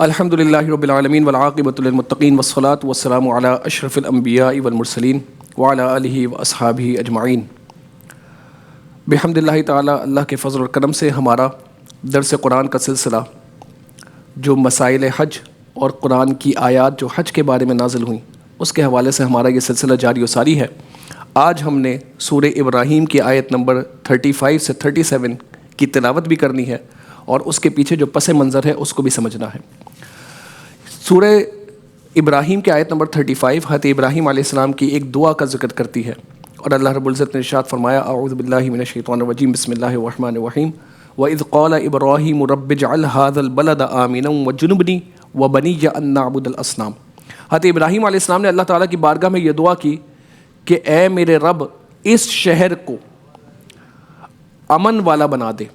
الحمد للہ رب العالمین والعاقبۃ للمتقین والصلاۃ والسلام علی اشرف الانبیاء والمرسلین وعلی آلہ واصحابہ اجمعین۔ بحمد اللہ تعالی، اللہ کے فضل و کرم سے ہمارا درس قرآن کا سلسلہ جو مسائل حج اور قرآن کی آیات جو حج کے بارے میں نازل ہوئیں اس کے حوالے سے ہمارا یہ سلسلہ جاری و ساری ہے۔ آج ہم نے سورہ ابراہیم کی آیت نمبر 35 سے 37 کی تلاوت بھی کرنی ہے اور اس کے پیچھے جو پس منظر ہے اس کو بھی سمجھنا ہے۔ سورہ ابراہیم کی آیت نمبر 35 حضرت ابراہیم علیہ السلام کی ایک دعا کا ذکر کرتی ہے، اور اللہ رب العزت نے ارشاد فرمایا: اعوذ باللہ من الشیطان الرجیم، بسم اللہ الرحمن الرحیم، وَإِذْ قَالَ إِبْرَاهِيمُ رَبِّ اجْعَلْ هَٰذَا الْبَلَدَ آمِنًا وَاجْنُبْنِي وَبَنِيَّ أَن نَّعْبُدَ الْأَصْنَامَ۔ حضرت ابراہیم علیہ السلام نے اللہ تعالیٰ کی بارگاہ میں یہ دعا کی کہ اے میرے رب، اس شہر کو امن والا بنا دے،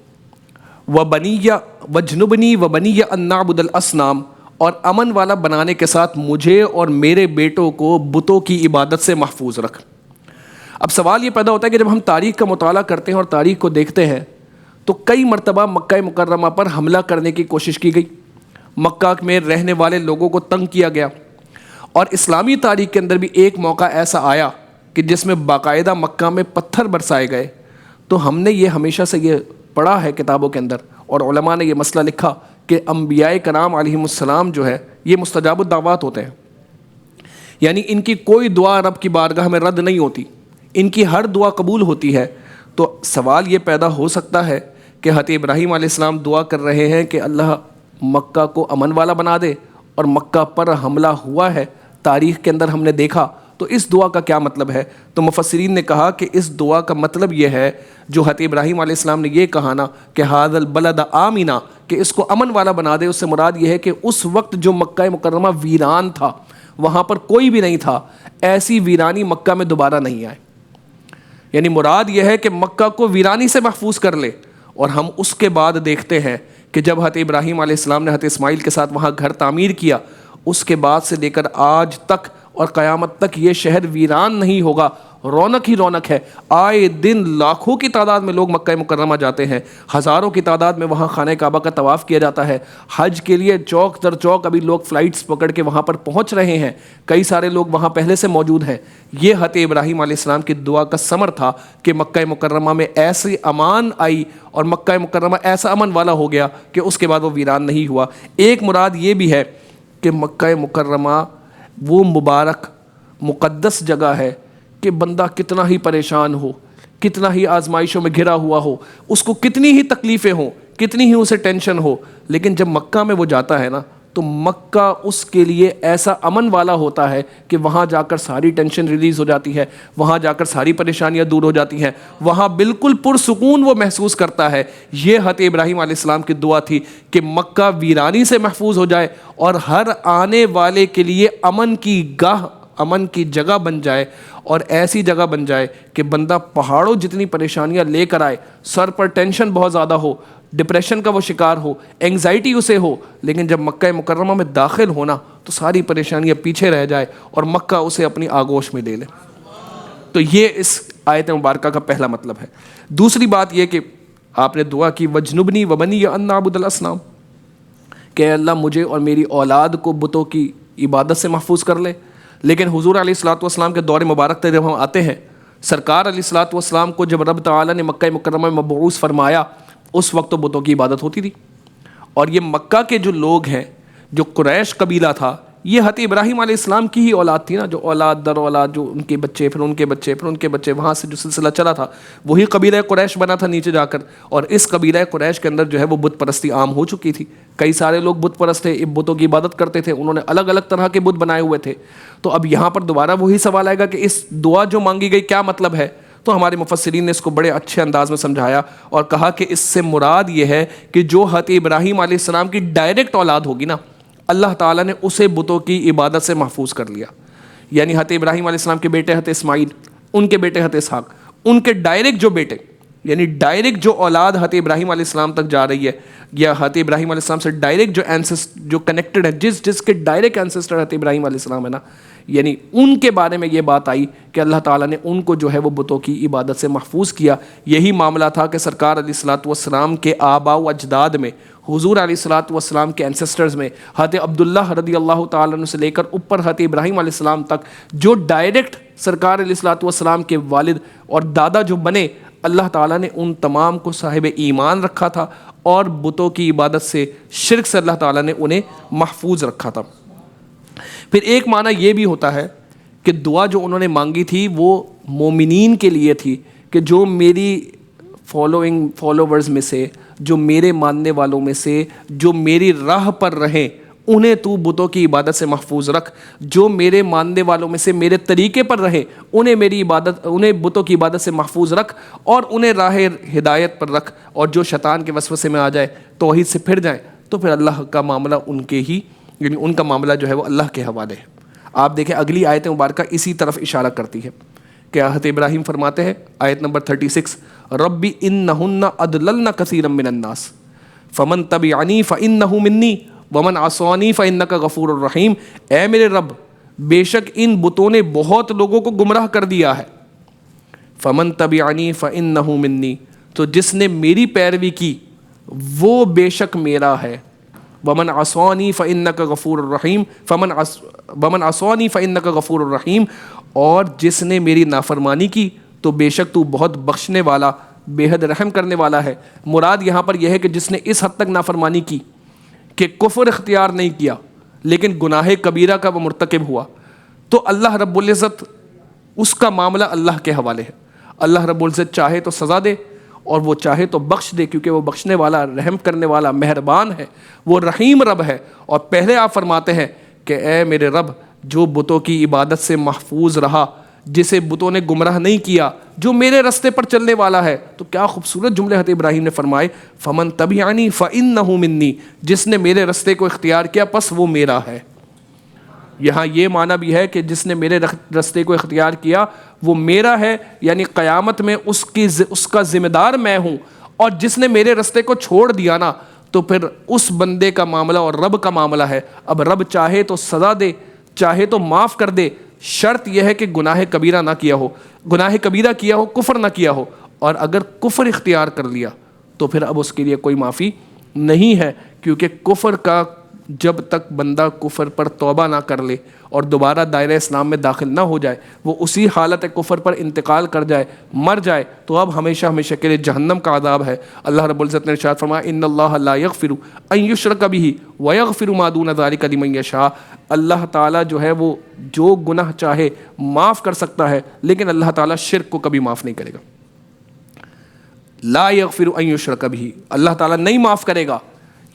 وَجْنُبْنِي وَبَنِيَّ أَن نَّعْبُدَ الْأَصْنَامَ، اور امن والا بنانے کے ساتھ مجھے اور میرے بیٹوں کو بتوں کی عبادت سے محفوظ رکھ۔ اب سوال یہ پیدا ہوتا ہے کہ جب ہم تاریخ کا مطالعہ کرتے ہیں اور تاریخ کو دیکھتے ہیں تو کئی مرتبہ مکہ مکرمہ پر حملہ کرنے کی کوشش کی گئی، مکہ میں رہنے والے لوگوں کو تنگ کیا گیا، اور اسلامی تاریخ کے اندر بھی ایک موقع ایسا آیا کہ جس میں باقاعدہ مکہ میں پتھر برسائے گئے۔ تو ہم نے یہ ہمیشہ سے یہ پڑھا ہے کتابوں کے اندر، اور علماء نے یہ مسئلہ لکھا کہ انبیاء کرام علیہم السلام جو ہے یہ مستجاب الدعوات ہوتے ہیں، یعنی ان کی کوئی دعا رب کی بارگاہ میں رد نہیں ہوتی، ان کی ہر دعا قبول ہوتی ہے۔ تو سوال یہ پیدا ہو سکتا ہے کہ حضرت ابراہیم علیہ السلام دعا کر رہے ہیں کہ اللہ مکہ کو امن والا بنا دے، اور مکہ پر حملہ ہوا ہے، تاریخ کے اندر ہم نے دیکھا، تو اس دعا کا کیا مطلب ہے؟ تو مفسرین نے کہا کہ اس دعا کا مطلب یہ ہے جو حضرت ابراہیم علیہ السلام نے یہ کہا نا کہ ھذا البلد آمنا، کہ اس کو امن والا بنا دے، اس سے مراد یہ ہے کہ اس وقت جو مکہ مکرمہ ویران تھا، وہاں پر کوئی بھی نہیں تھا، ایسی ویرانی مکہ میں دوبارہ نہیں آئے۔ یعنی مراد یہ ہے کہ مکہ کو ویرانی سے محفوظ کر لے۔ اور ہم اس کے بعد دیکھتے ہیں کہ جب حضرت ابراہیم علیہ السلام نے حضرت اسماعیل کے ساتھ وہاں گھر تعمیر کیا، اس کے بعد سے لے کر آج تک اور قیامت تک یہ شہر ویران نہیں ہوگا، رونق ہی رونق ہے۔ آئے دن لاکھوں کی تعداد میں لوگ مکہ مکرمہ جاتے ہیں، ہزاروں کی تعداد میں وہاں خانہ کعبہ کا طواف کیا جاتا ہے، حج کے لیے چوک در چوک ابھی لوگ فلائٹس پکڑ کے وہاں پر پہنچ رہے ہیں، کئی سارے لوگ وہاں پہلے سے موجود ہیں۔ یہ حضرت ابراہیم علیہ السلام کی دعا کا ثمر تھا کہ مکہ مکرمہ میں ایسی امان آئی اور مکہ مکرمہ ایسا امن والا ہو گیا کہ اس کے بعد وہ ویران نہیں ہوا۔ ایک مراد یہ بھی ہے کہ مکہ مکرمہ وہ مبارک مقدس جگہ ہے کہ بندہ کتنا ہی پریشان ہو، کتنا ہی آزمائشوں میں گھرا ہوا ہو، اس کو کتنی ہی تکلیفیں ہوں، کتنی ہی اسے ٹینشن ہو، لیکن جب مکہ میں وہ جاتا ہے نا تو مکہ اس کے لیے ایسا امن والا ہوتا ہے کہ وہاں جا کر ساری ٹینشن ریلیز ہو جاتی ہے، وہاں جا کر ساری پریشانیاں دور ہو جاتی ہیں، وہاں بالکل پرسکون وہ محسوس کرتا ہے۔ یہ حضرت ابراہیم علیہ السلام کی دعا تھی کہ مکہ ویرانی سے محفوظ ہو جائے اور ہر آنے والے کے لیے امن کی گاہ، امن کی جگہ بن جائے، اور ایسی جگہ بن جائے کہ بندہ پہاڑوں جتنی پریشانیاں لے کر آئے، سر پر ٹینشن بہت زیادہ ہو، ڈپریشن کا وہ شکار ہو، اینگزائٹی اسے ہو، لیکن جب مکہ مکرمہ میں داخل ہونا تو ساری پریشانیاں پیچھے رہ جائے اور مکہ اسے اپنی آغوش میں لے لے۔ تو یہ اس آیت مبارکہ کا پہلا مطلب ہے۔ دوسری بات یہ کہ آپ نے دعا کی وَجْنُبْنِي وَبَنِيَّ أَن نَّعْبُدَ الْأَصْنَامَ، کہ اے اللہ مجھے اور میری اولاد کو بتوں کی عبادت سے محفوظ کر لے۔ لیکن حضور علیہ الصلوۃ والسلام کے دور مبارک تک جب ہم آتے ہیں، سرکار علیہ الصلوۃ والسلام کو جب رب تعالیٰ نے مکہ مکرمہ میں مبعوث فرمایا، اس وقت تو بتوں کی عبادت ہوتی تھی، اور یہ مکہ کے جو لوگ ہیں، جو قریش قبیلہ تھا، یہ حضرت ابراہیم علیہ السلام کی ہی اولاد تھی نا، جو اولاد در اولاد، جو ان کے بچے پھر ان کے بچے پھر ان کے بچے، وہاں سے جو سلسلہ چلا تھا وہی قبیلہ قریش بنا تھا نیچے جا کر، اور اس قبیلہ قریش کے اندر جو ہے وہ بت پرستی عام ہو چکی تھی، کئی سارے لوگ بت پرست تھے، بتوں کی عبادت کرتے تھے، انہوں نے الگ الگ طرح کے بت بنائے ہوئے تھے۔ تو اب یہاں پر دوبارہ وہی سوال آئے گا کہ اس دعا جو مانگی گئی کیا مطلب ہے؟ تو ہمارے مفسرین نے اس کو بڑے اچھے انداز میں سمجھایا اور کہا کہ اس سے مراد یہ ہے کہ جو حضرت ابراہیم علیہ السلام کی ڈائریکٹ اولاد ہوگی نا، اللہ تعالیٰ نے اسے بتوں کی عبادت سے محفوظ کر لیا۔ یعنی حضرت ابراہیم علیہ السلام کے بیٹے حضرت اسماعیل، ان کے بیٹے حضرت اسحاق، ان کے ڈائریکٹ جو بیٹے، یعنی ڈائریکٹ جو اولاد حضرت ابراہیم علیہ السلام تک جا رہی ہے، یا حضرت ابراہیم علیہ السلام سے ڈائریکٹ جو کنیکٹڈ ہے، جس کے ڈائریکٹ اینسسٹر حضرت ابراہیم علیہ السلام ہے نا، یعنی ان کے بارے میں یہ بات آئی کہ اللہ تعالیٰ نے ان کو جو ہے وہ بتوں کی عبادت سے محفوظ کیا۔ یہی معاملہ تھا کہ سرکار علیہ الصلوۃ والسلام کے آباء و اجداد میں حضور علیہ الصلاۃ والسلام کے اینسسٹرز میں حضرت عبداللہ رضی اللہ تعالیٰ عنہ سے لے کر اوپر حضرت ابراہیم علیہ السلام تک جو ڈائریکٹ سرکار علیہ الصلاۃ والسلام کے والد اور دادا جو بنے، اللہ تعالیٰ نے ان تمام کو صاحب ایمان رکھا تھا اور بتوں کی عبادت سے، شرک سے اللہ تعالیٰ نے انہیں محفوظ رکھا تھا۔ پھر ایک معنی یہ بھی ہوتا ہے کہ دعا جو انہوں نے مانگی تھی وہ مومنین کے لیے تھی کہ جو میری فالوورز میں سے، جو میرے ماننے والوں میں سے جو میری راہ پر رہیں انہیں تو بتوں کی عبادت سے محفوظ رکھ، جو میرے ماننے والوں میں سے میرے طریقے پر رہیں انہیں بتوں کی عبادت سے محفوظ رکھ اور انہیں راہ ہدایت پر رکھ، اور جو شیطان کے وسوسے میں آ جائے، توحید سے پھر جائیں، تو پھر اللہ کا معاملہ ان کا معاملہ جو ہے وہ اللہ کے حوالے ہے۔ آپ دیکھیں اگلی آیت مبارکہ اسی طرف اشارہ کرتی ہے کہ حضرت ابراہیم فرماتے ہیں آیت نمبر 36، ربی انہن اضللن کثیرا من الناس فمن تبعنی فانہ منی ومن عصانی فانک غفور الرحیم، اے میرے رب بے شک ان بتوں نے بہت لوگوں کو گمراہ کر دیا ہے، فمن تبعنی فانہ منی، تو جس نے میری پیروی کی وہ بے شک میرا ہے، ومن عصانی فانک غفور الرحیم، ومن عصانی فانک غفور الرحیم، اور جس نے میری نافرمانی کی تو بے شک تو بہت بخشنے والا، بے حد رحم کرنے والا ہے۔ مراد یہاں پر یہ ہے کہ جس نے اس حد تک نافرمانی کی کہ کفر اختیار نہیں کیا لیکن گناہ کبیرہ کا وہ مرتکب ہوا، تو اللہ رب العزت اس کا معاملہ اللہ کے حوالے ہے۔ اللہ رب العزت چاہے تو سزا دے اور وہ چاہے تو بخش دے، کیونکہ وہ بخشنے والا، رحم کرنے والا، مہربان ہے، وہ رحیم رب ہے۔ اور پہلے آپ فرماتے ہیں کہ اے میرے رب جو بتوں کی عبادت سے محفوظ رہا، جسے بتوں نے گمراہ نہیں کیا، جو میرے رستے پر چلنے والا ہے، تو کیا خوبصورت جملے حضرت ابراہیم نے فرمائے، فمن تبعنی فانہ منی، جس نے میرے رستے کو اختیار کیا پس وہ میرا ہے۔ یہاں یہ معنی بھی ہے کہ جس نے میرے رستے کو اختیار کیا وہ میرا ہے، یعنی قیامت میں اس کا ذمہ دار میں ہوں، اور جس نے میرے رستے کو چھوڑ دیا نا تو پھر اس بندے کا معاملہ اور رب کا معاملہ ہے۔ اب رب چاہے تو سزا دے، چاہے تو معاف کر دے، شرط یہ ہے کہ گناہ کبیرہ نہ کیا ہو، گناہ کبیرہ کیا ہو، کفر نہ کیا ہو، اور اگر کفر اختیار کر لیا تو پھر اب اس کے لیے کوئی معافی نہیں ہے، کیونکہ کفر کا جب تک بندہ کفر پر توبہ نہ کر لے اور دوبارہ دائرہ اسلام میں داخل نہ ہو جائے، وہ اسی حالت کفر پر انتقال کر جائے، مر جائے، تو اب ہمیشہ ہمیشہ کے لیے جہنم کا عذاب ہے۔ اللہ رب العزت نے ارشاد فرمایا ان اللہ لا یغفر ان یشرک بہ ویغفر ما دون ذلک لمن یشاء، اللہ تعالیٰ جو ہے وہ جو گناہ چاہے معاف کر سکتا ہے، لیکن اللہ تعالیٰ شرک کو کبھی معاف نہیں کرے گا۔ لا یغفر ان یشرک بہ، اللہ تعالیٰ نہیں معاف کرے گا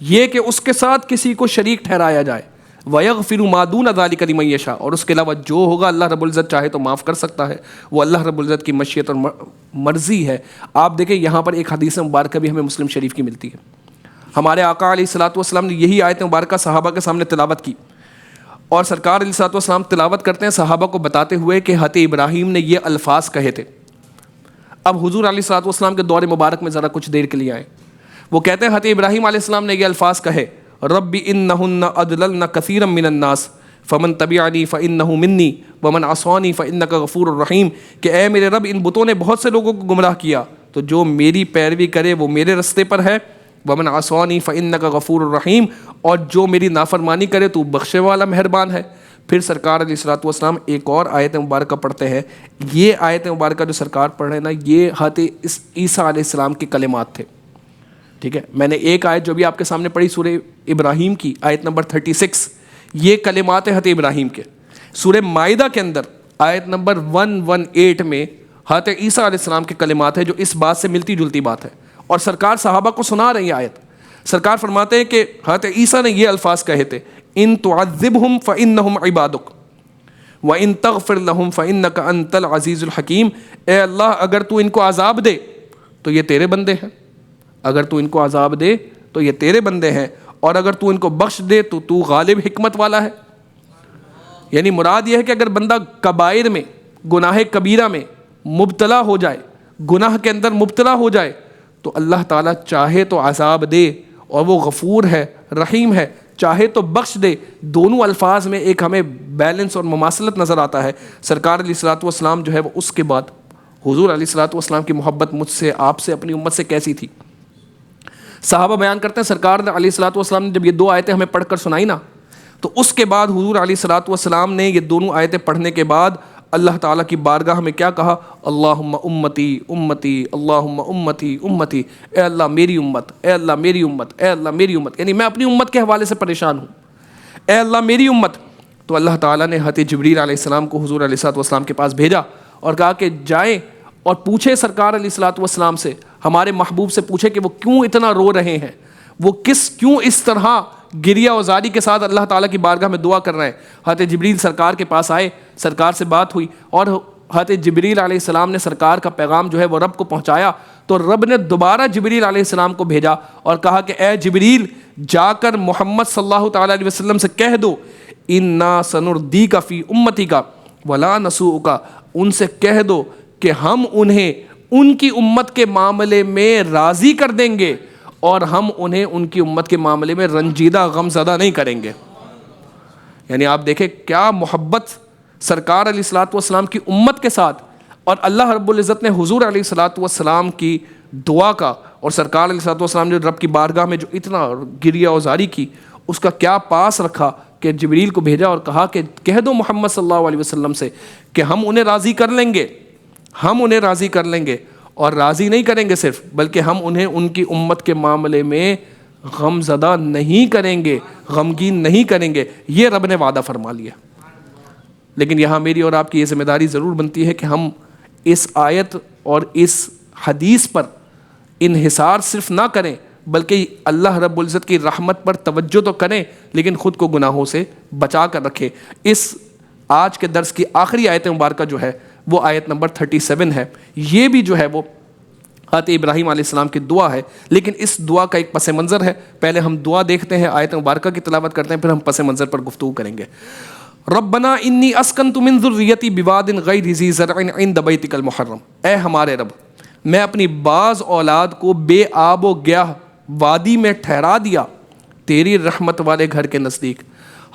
یہ کہ اس کے ساتھ کسی کو شریک ٹھہرایا جائے، وَيَغْفِرُ مَا دُونَ ذَلِكَ لِمَن يَشَاءُ، اور اس کے علاوہ جو ہوگا اللہ رب العزت چاہے تو معاف کر سکتا ہے، وہ اللہ رب العزت کی مشیت اور مرضی ہے۔ آپ دیکھیں یہاں پر ایک حدیث مبارکہ بھی ہمیں مسلم شریف کی ملتی ہے۔ ہمارے آقا علیہ الصلوۃ والسلام نے یہی آیت مبارکہ صحابہ کے سامنے تلاوت کی، اور سرکار علیہ الصلوۃ والسلام تلاوت کرتے ہیں صحابہ کو بتاتے ہوئے کہ حضرت ابراہیم نے یہ الفاظ کہے تھے۔ اب حضور علیہ الصلوۃ والسلام کے دور مبارک میں ذرا کچھ دیر کے لیے آئیں۔ وہ کہتے ہیں حضرت ابراہیم علیہ السلام نے یہ الفاظ کہے، رب انہن اضللن کثیرا من الناس فمن تبعنی فانہ منی ومن عصانی فانک غفور الرحیم، کہ اے میرے رب ان بتوں نے بہت سے لوگوں کو گمراہ کیا، تو جو میری پیروی کرے وہ میرے رستے پر ہے، ومن عصانی فانک غفور الرحیم، اور جو میری نافرمانی کرے تو بخشے والا مہربان ہے۔ پھر سرکار علیہ الصلوۃ والسلام ایک اور آیت مبارکہ پڑھتے ہیں۔ یہ آیت مبارکہ جو سرکار پڑھ رہے ہیں نا، یہ حضرت عیسیٰ علیہ السلام کے کلمات تھے، ٹھیک ہے۔ میں نے ایک آیت جو بھی آپ کے سامنے پڑھی سورہ ابراہیم کی آیت نمبر 36، یہ کلمات حضرت ابراہیم کے۔ سورہ مائدہ کے اندر آیت نمبر 118 میں حضرت عیسیٰ علیہ السلام کے کلمات ہیں جو اس بات سے ملتی جلتی بات ہے، اور سرکار صحابہ کو سنا رہی ہیں آیت۔ سرکار فرماتے ہیں کہ حضرت عیسیٰ نے یہ الفاظ کہے تھے، ان تعذبہم فانہم عبادک وان تغفر لہم فانک انت العزیز الحکیم، اے اللہ اگر تو ان کو عذاب دے تو یہ تیرے بندے ہیں، اگر تو ان کو عذاب دے تو یہ تیرے بندے ہیں، اور اگر تو ان کو بخش دے تو تو غالب حکمت والا ہے۔ یعنی مراد یہ ہے کہ اگر بندہ کبائر میں، گناہ کبیرہ میں مبتلا ہو جائے، گناہ کے اندر مبتلا ہو جائے، تو اللہ تعالیٰ چاہے تو عذاب دے، اور وہ غفور ہے، رحیم ہے، چاہے تو بخش دے۔ دونوں الفاظ میں ایک ہمیں بیلنس اور مماثلت نظر آتا ہے۔ سرکار علیہ الصلوۃ والسلام جو ہے وہ اس کے بعد حضور علیہ الصلوۃ والسلام کی محبت مجھ سے، آپ سے، اپنی امت سے کیسی تھی؟ صحابہ بیان کرتے ہیں سرکار نے علیہ الصلوۃ والسلام نے جب یہ دو آیتیں ہمیں پڑھ کر سنائی نا، تو اس کے بعد حضور علیہ الصلوۃ والسلام نے یہ دونوں آیتیں پڑھنے کے بعد اللہ تعالیٰ کی بارگاہ میں کیا کہا؟ اللہم امتی امتی، اللہم امتی امتی، اے اللہ میری امت، اے اللہ میری امت، اے اللہ میری امت، یعنی میں اپنی امت کے حوالے سے پریشان ہوں، اے اللہ میری امت۔ تو اللہ تعالیٰ نے حضرت جبریل علیہ السلام کو حضور علیہ الصلوۃ والسلام کے پاس بھیجا اور کہا کہ جائیں اور پوچھیں سرکار علیہ الصلوۃ والسلام سے، ہمارے محبوب سے پوچھیں کہ وہ کیوں اتنا رو رہے ہیں، وہ کیوں اس طرح گریہ و زاری کے ساتھ اللہ تعالیٰ کی بارگاہ میں دعا کر رہے ہیں۔ حضرت جبریل سرکار کے پاس آئے، سرکار سے بات ہوئی اور حضرت جبریل علیہ السلام نے سرکار کا پیغام جو ہے وہ رب کو پہنچایا، تو رب نے دوبارہ جبریل علیہ السلام کو بھیجا اور کہا کہ اے جبریل جا کر محمد صلی اللہ تعالیٰ علیہ وسلم سے کہہ دو انا سنردیک فی امتک ولا نسوءک، ان سے کہہ دو کہ ہم انہیں ان کی امت کے معاملے میں راضی کر دیں گے اور ہم انہیں ان کی امت کے معاملے میں رنجیدہ غم زدہ نہیں کریں گے۔ یعنی آپ دیکھیں کیا محبت سرکار علیہ الصلوۃ والسلام کی امت کے ساتھ، اور اللہ رب العزت نے حضور علیہ الصلوۃ والسلام کی دعا کا اور سرکار علیہ الصلوۃ والسلام نے رب کی بارگاہ میں جو اتنا گریہ و زاری کی اس کا کیا پاس رکھا کہ جبریل کو بھیجا اور کہا کہ کہہ دو محمد صلی اللہ علیہ وسلم سے کہ ہم انہیں راضی کر لیں گے، ہم انہیں راضی کر لیں گے، اور راضی نہیں کریں گے صرف، بلکہ ہم انہیں ان کی امت کے معاملے میں غم زدہ نہیں کریں گے، غمگین نہیں کریں گے، یہ رب نے وعدہ فرما لیا۔ لیکن یہاں میری اور آپ کی یہ ذمہ داری ضرور بنتی ہے کہ ہم اس آیت اور اس حدیث پر انحصار صرف نہ کریں، بلکہ اللہ رب العزت کی رحمت پر توجہ تو کریں، لیکن خود کو گناہوں سے بچا کر رکھیں۔ اس آج کے درس کی آخری آیت مبارکہ جو ہے وہ آیت نمبر 37 ہے، یہ بھی جو ہے وہ حضرت ابراہیم علیہ السلام کی دعا ہے، لیکن اس دعا کا ایک پس منظر ہے۔ پہلے ہم دعا دیکھتے ہیں، آیت مبارکہ کی تلاوت کرتے ہیں، پھر ہم پس منظر پر گفتگو کریں گے۔ ربنا انی اسکنت من ذریتی بواد غیر ذی زرع عند بیتک المحرم، اے ہمارے رب میں اپنی بعض اولاد کو بے آب و گیاہ وادی میں ٹھہرا دیا تیری رحمت والے گھر کے نزدیک۔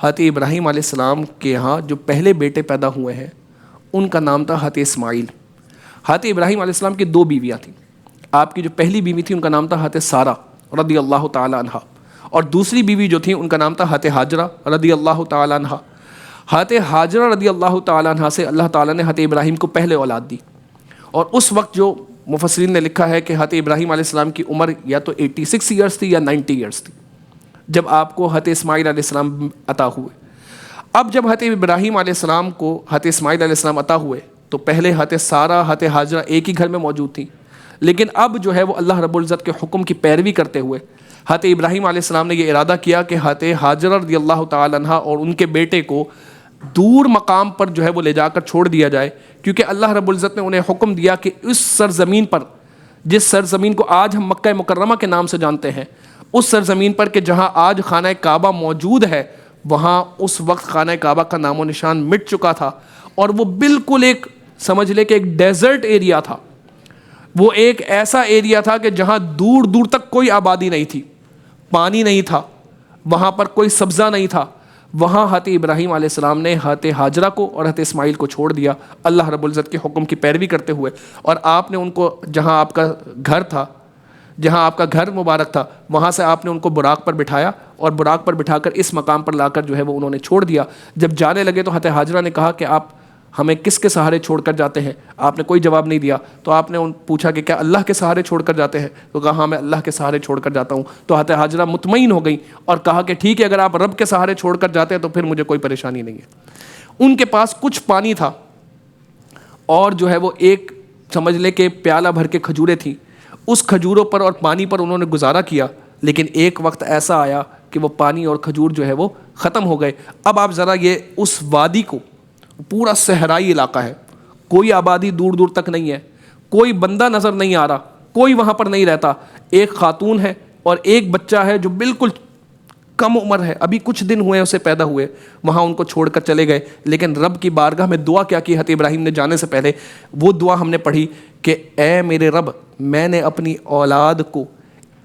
حضرت ابراہیم علیہ السلام کے یہاں جو پہلے بیٹے پیدا ہوئے ہیں ان کا نام تھا حضرت اسماعیل۔ حضرت ابراہیم علیہ السلام کی دو بیویاں تھیں، آپ کی جو پہلی بیوی تھی ان کا نام تھا حضرت سارہ رضی اللہ تعالی عنہا، اور دوسری بیوی جو تھی ان کا نام تھا حضرت ہاجرہ رضی اللہ تعالی عنہا۔ حضرت ہاجرہ رضی اللہ تعالی عنہا سے اللہ تعالیٰ نے حضرت ابراہیم کو پہلے اولاد دی، اور اس وقت جو مفسرین نے لکھا ہے کہ حضرت ابراہیم علیہ السلام کی عمر یا تو 86 ایئرس تھی یا 90 ایئرس تھی جب آپ کو حضرت اسماعیل علیہ السلام عطا ہوئے۔ اب جب حضرت ابراہیم علیہ السلام کو حضرت اسماعیل علیہ السلام عطا ہوئے تو پہلے حضرت سارہ حضرت ہاجرہ ایک ہی گھر میں موجود تھیں، لیکن اب جو ہے وہ اللہ رب العزت کے حکم کی پیروی کرتے ہوئے حضرت ابراہیم علیہ السلام نے یہ ارادہ کیا کہ حضرت ہاجرہ رضی اللہ تعالی عنہا اور ان کے بیٹے کو دور مقام پر جو ہے وہ لے جا کر چھوڑ دیا جائے، کیونکہ اللہ رب العزت نے انہیں حکم دیا کہ اس سرزمین پر، جس سرزمین کو آج ہم مکہ مکرمہ کے نام سے جانتے ہیں، اس سرزمین پر کہ جہاں آج خانہ کعبہ موجود ہے، وہاں اس وقت خانہ کعبہ کا نام و نشان مٹ چکا تھا، اور وہ بالکل ایک سمجھ لے کہ ایک ڈیزرٹ ایریا تھا، وہ ایک ایسا ایریا تھا کہ جہاں دور دور تک کوئی آبادی نہیں تھی، پانی نہیں تھا، وہاں پر کوئی سبزہ نہیں تھا۔ وہاں حضرت ابراہیم علیہ السلام نے حضرت ہاجرہ کو اور حضرت اسماعیل کو چھوڑ دیا اللہ رب العزت کے حکم کی پیروی کرتے ہوئے، اور آپ نے ان کو جہاں آپ کا گھر تھا، جہاں آپ کا گھر مبارک تھا، وہاں سے آپ نے ان کو براق پر بٹھایا اور براق پر بٹھا کر اس مقام پر لا کر جو ہے وہ انہوں نے چھوڑ دیا۔ جب جانے لگے تو حضرت ہاجرہ نے کہا کہ آپ ہمیں کس کے سہارے چھوڑ کر جاتے ہیں؟ آپ نے کوئی جواب نہیں دیا، تو آپ نے پوچھا کہ کیا اللہ کے سہارے چھوڑ کر جاتے ہیں؟ تو کہا ہاں میں اللہ کے سہارے چھوڑ کر جاتا ہوں۔ تو حضرت ہاجرہ مطمئن ہو گئی اور کہا کہ ٹھیک ہے، اگر آپ رب کے سہارے چھوڑ کر جاتے ہیں تو پھر مجھے کوئی پریشانی نہیں ہے۔ ان کے پاس کچھ پانی تھا اور جو ہے وہ ایک سمجھ لے کہ پیالہ بھر کے کھجوریں تھیں، اس کھجوروں پر اور پانی پر انہوں نے گزارا کیا، لیکن ایک وقت ایسا آیا کہ وہ پانی اور کھجور جو ہے وہ ختم ہو گئے۔ اب آپ ذرا یہ اس وادی کو، پورا صحرائی علاقہ ہے، کوئی آبادی دور دور تک نہیں ہے، کوئی بندہ نظر نہیں آ رہا، کوئی وہاں پر نہیں رہتا، ایک خاتون ہے اور ایک بچہ ہے جو بالکل کم عمر ہے، ابھی کچھ دن ہوئے اسے پیدا ہوئے، وہاں ان کو چھوڑ کر چلے گئے۔ لیکن رب کی بارگاہ میں دعا کیا کی حضرت ابراہیم نے جانے سے پہلے؟ وہ دعا ہم نے پڑھی کہ اے میرے رب، میں نے اپنی اولاد کو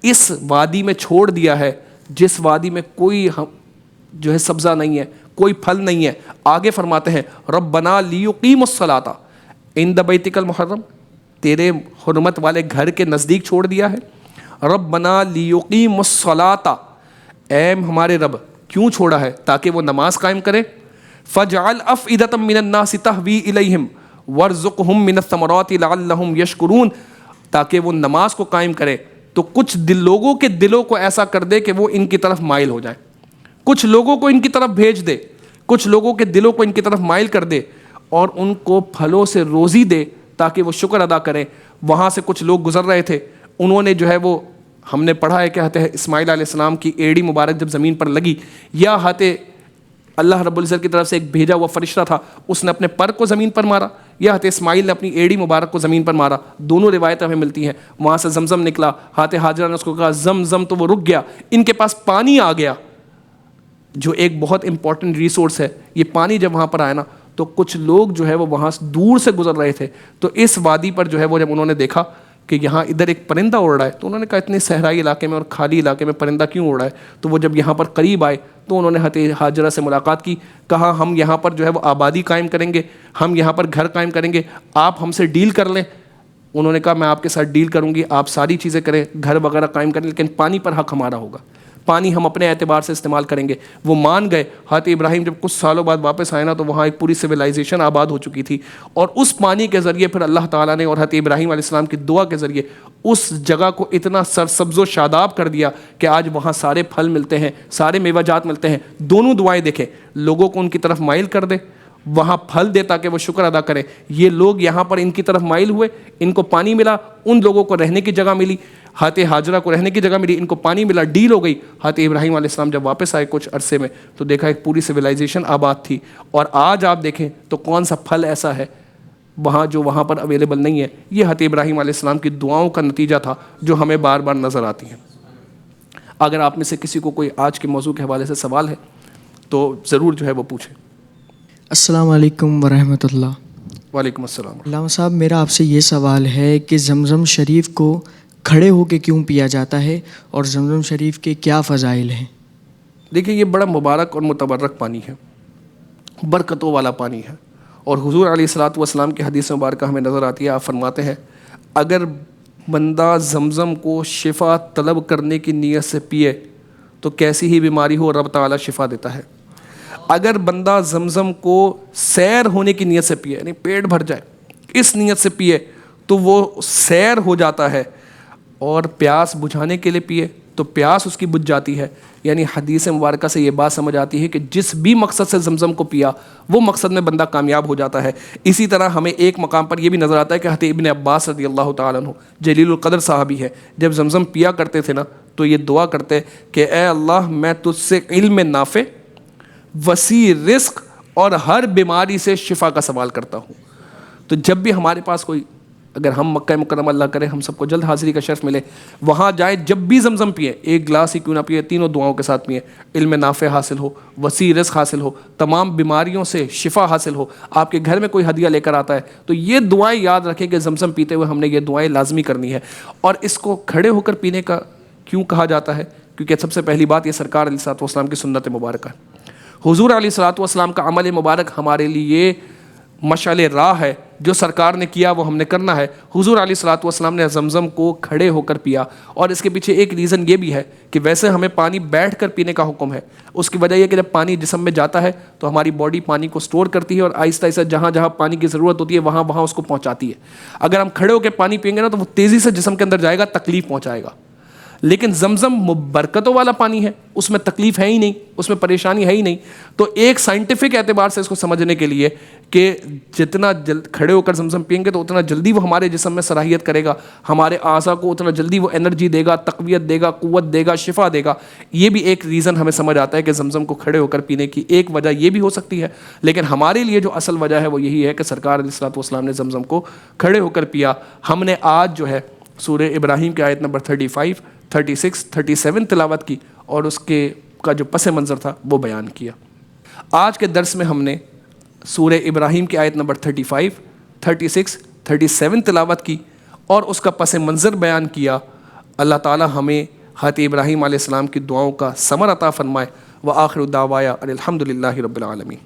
اس وادی میں چھوڑ دیا ہے جس وادی میں کوئی جو ہے سبزہ نہیں ہے، کوئی پھل نہیں ہے۔ آگے فرماتے ہیں ربنا لیقیموا الصلاۃ عند بیتک المحرم، تیرے حرمت والے گھر کے نزدیک چھوڑ دیا ہے۔ ربنا لیقیموا الصلاۃ، اے ہمارے رب کیوں چھوڑا ہے؟ تاکہ وہ نماز قائم کرے. فاجعل افئدۃ من الناس تہوی الیہم وارزقہم من الثمرات لعلہم یشکرون، تاکہ وہ نماز کو قائم کرے تو کچھ لوگوں کے دلوں کو ایسا کر دے کہ وہ ان کی طرف مائل ہو جائیں، کچھ لوگوں کو ان کی طرف بھیج دے، کچھ لوگوں کے دلوں کو ان کی طرف مائل کر دے اور ان کو پھلوں سے روزی دے تاکہ وہ شکر ادا کریں. وہاں سے کچھ لوگ گزر رہے تھے، انہوں نے جو ہے وہ ہم نے پڑھا ہے کہتے ہیں اسماعیل علیہ السلام کی ایڑی مبارک جب زمین پر لگی، یا ہاتھے اللہ رب العزت کی طرف سے ایک بھیجا ہوا فرشتہ تھا، اس نے اپنے پر کو زمین پر مارا، یا ہاتھ اسماعیل نے اپنی ایڑی مبارک کو زمین پر مارا. دونوں روایتیں ہمیں ملتی ہیں. وہاں سے زمزم نکلا، ہاتھ حاجرہ نے اس کو کہا زمزم، تو وہ رک گیا. ان کے پاس پانی آ گیا جو ایک بہت امپورٹنٹ ریسورس ہے. یہ پانی جب وہاں پر آیا نا تو کچھ لوگ جو ہے وہ وہاں سے دور سے گزر رہے تھے، تو اس وادی پر جو ہے وہ جب انہوں نے دیکھا کہ یہاں ادھر ایک پرندہ اڑ رہا ہے تو انہوں نے کہا اتنے صحرائی علاقے میں اور خالی علاقے میں پرندہ کیوں اڑ رہا ہے؟ تو وہ جب یہاں پر قریب آئے تو انہوں نے حضرت حاجرہ سے ملاقات کی، کہا ہم یہاں پر جو ہے وہ آبادی قائم کریں گے، ہم یہاں پر گھر قائم کریں گے، آپ ہم سے ڈیل کر لیں. انہوں نے کہا میں آپ کے ساتھ ڈیل کروں گی، آپ ساری چیزیں کریں، گھر وغیرہ قائم کریں، لیکن پانی پر حق ہمارا ہوگا، پانی ہم اپنے اعتبار سے استعمال کریں گے. وہ مان گئے. حضرت ابراہیم جب کچھ سالوں بعد واپس آئے نا تو وہاں ایک پوری سویلائزیشن آباد ہو چکی تھی، اور اس پانی کے ذریعے پھر اللہ تعالیٰ نے اور حضرت ابراہیم علیہ السلام کی دعا کے ذریعے اس جگہ کو اتنا سرسبز و شاداب کر دیا کہ آج وہاں سارے پھل ملتے ہیں، سارے میوہ جات ملتے ہیں. دونوں دعائیں دیکھیں، لوگوں کو ان کی طرف مائل کر دے، وہاں پھل دے تاکہ وہ شکر ادا کریں. یہ لوگ یہاں پر ان کی طرف مائل ہوئے، ان کو پانی ملا، ان لوگوں کو رہنے کی جگہ ملی، حضرت حاجرہ کو رہنے کی جگہ ملی، ان کو پانی ملا، ڈیل ہو گئی. حضرت ابراہیم علیہ السلام جب واپس آئے کچھ عرصے میں تو دیکھا ایک پوری سویلائزیشن آباد تھی. اور آج آپ دیکھیں تو کون سا پھل ایسا ہے وہاں جو وہاں پر اویلیبل نہیں ہے؟ یہ حضرت ابراہیم علیہ السلام کی دعاؤں کا نتیجہ تھا جو ہمیں بار بار نظر آتی ہیں. اگر آپ میں سے کسی کو کوئی آج کے موضوع کے حوالے سے سوال ہے تو ضرور جو ہے وہ پوچھیں. السلام علیکم ورحمۃ اللہ. وعلیکم السلام. علامہ صاحب میرا آپ سے یہ سوال ہے کہ زمزم شریف کو کھڑے ہو کے کیوں پیا جاتا ہے اور زمزم شریف کے کیا فضائل ہیں؟ دیکھیں یہ بڑا مبارک اور متبرک پانی ہے، برکتوں والا پانی ہے. اور حضور علیہ الصلوۃ والسلام کی حدیث مبارکہ ہمیں نظر آتی ہے، آپ فرماتے ہیں اگر بندہ زمزم کو شفا طلب کرنے کی نیت سے پیے تو کیسی ہی بیماری ہو رب تعالیٰ شفا دیتا ہے. اگر بندہ زمزم کو سیر ہونے کی نیت سے پیے، یعنی پیٹ بھر جائے اس نیت سے پیے تو وہ سیر ہو جاتا ہے. اور پیاس بجھانے کے لیے پیے تو پیاس اس کی بجھ جاتی ہے. یعنی حدیث مبارکہ سے یہ بات سمجھ آتی ہے کہ جس بھی مقصد سے زمزم کو پیا وہ مقصد میں بندہ کامیاب ہو جاتا ہے. اسی طرح ہمیں ایک مقام پر یہ بھی نظر آتا ہے کہ حضرت ابن عباس رضی اللہ تعالیٰ عنہ جلیل القدر صحابی ہے، جب زمزم پیا کرتے تھے نا تو یہ دعا کرتے کہ اے اللہ میں تجھ سے علم نافع، وسیع رزق اور ہر بیماری سے شفا کا سوال کرتا ہوں. تو جب بھی ہمارے پاس کوئی، اگر ہم مکہ مکرمہ اللہ کرے ہم سب کو جلد حاضری کا شرف ملے، وہاں جائے جب بھی زمزم پیے، ایک گلاس ہی کیوں نہ پیے، تینوں دعاؤں کے ساتھ پیے، علم نافع حاصل ہو، وسیع رزق حاصل ہو، تمام بیماریوں سے شفا حاصل ہو. آپ کے گھر میں کوئی ہدیہ لے کر آتا ہے تو یہ دعائیں یاد رکھیں کہ زمزم پیتے ہوئے ہم نے یہ دعائیں لازمی کرنی ہے. اور اس کو کھڑے ہو کر پینے کا کیوں کہا جاتا ہے؟ کیونکہ سب سے پہلی بات یہ سرکار علیہ الصلوۃ والسلام کی سنت مبارکہ ہے. حضور علیہ الصلوۃ والسلام کا عمل مبارک ہمارے لیے مشعل راہ ہے، جو سرکار نے کیا وہ ہم نے کرنا ہے. حضور علیہ الصلوۃ والسلام نے زمزم کو کھڑے ہو کر پیا، اور اس کے پیچھے ایک ریزن یہ بھی ہے کہ ویسے ہمیں پانی بیٹھ کر پینے کا حکم ہے. اس کی وجہ یہ کہ جب پانی جسم میں جاتا ہے تو ہماری باڈی پانی کو سٹور کرتی ہے اور آہستہ آہستہ جہاں جہاں پانی کی ضرورت ہوتی ہے وہاں وہاں اس کو پہنچاتی ہے. اگر ہم کھڑے ہو کے پانی پئیں گے نا تو وہ تیزی سے جسم کے اندر جائے گا، تکلیف پہنچائے گا. لیکن زمزم برکتوں والا پانی ہے، اس میں تکلیف ہے ہی نہیں، اس میں پریشانی ہے ہی نہیں. تو ایک سائنٹیفک اعتبار سے اس کو سمجھنے کے لیے کہ جتنا کھڑے ہو کر زمزم پئیں گے تو اتنا جلدی وہ ہمارے جسم میں صلاحیت کرے گا، ہمارے اعضاء کو اتنا جلدی وہ انرجی دے گا، تقویت دے گا، قوت دے گا، شفا دے گا. یہ بھی ایک ریزن ہمیں سمجھ آتا ہے کہ زمزم کو کھڑے ہو کر پینے کی ایک وجہ یہ بھی ہو سکتی ہے. لیکن ہمارے لیے جو اصل وجہ ہے وہ یہی ہے کہ سرکار علیہ الصلوۃ والسلام نے زمزم کو کھڑے ہو کر پیا. ہم نے آج جو ہے سورہ ابراہیم کی آیت نمبر 35 36 37 تلاوت کی اور اس کے کا جو پس منظر تھا وہ بیان کیا. آج کے درس میں ہم نے سورہ ابراہیم کی آیت نمبر 35 36 37 تلاوت کی اور اس کا پس منظر بیان کیا. اللہ تعالی ہمیں حضرت ابراہیم علیہ السلام کی دعاؤں کا ثمر عطا فرمائے. وآخر دعوایا الحمدللہ رب العالمین.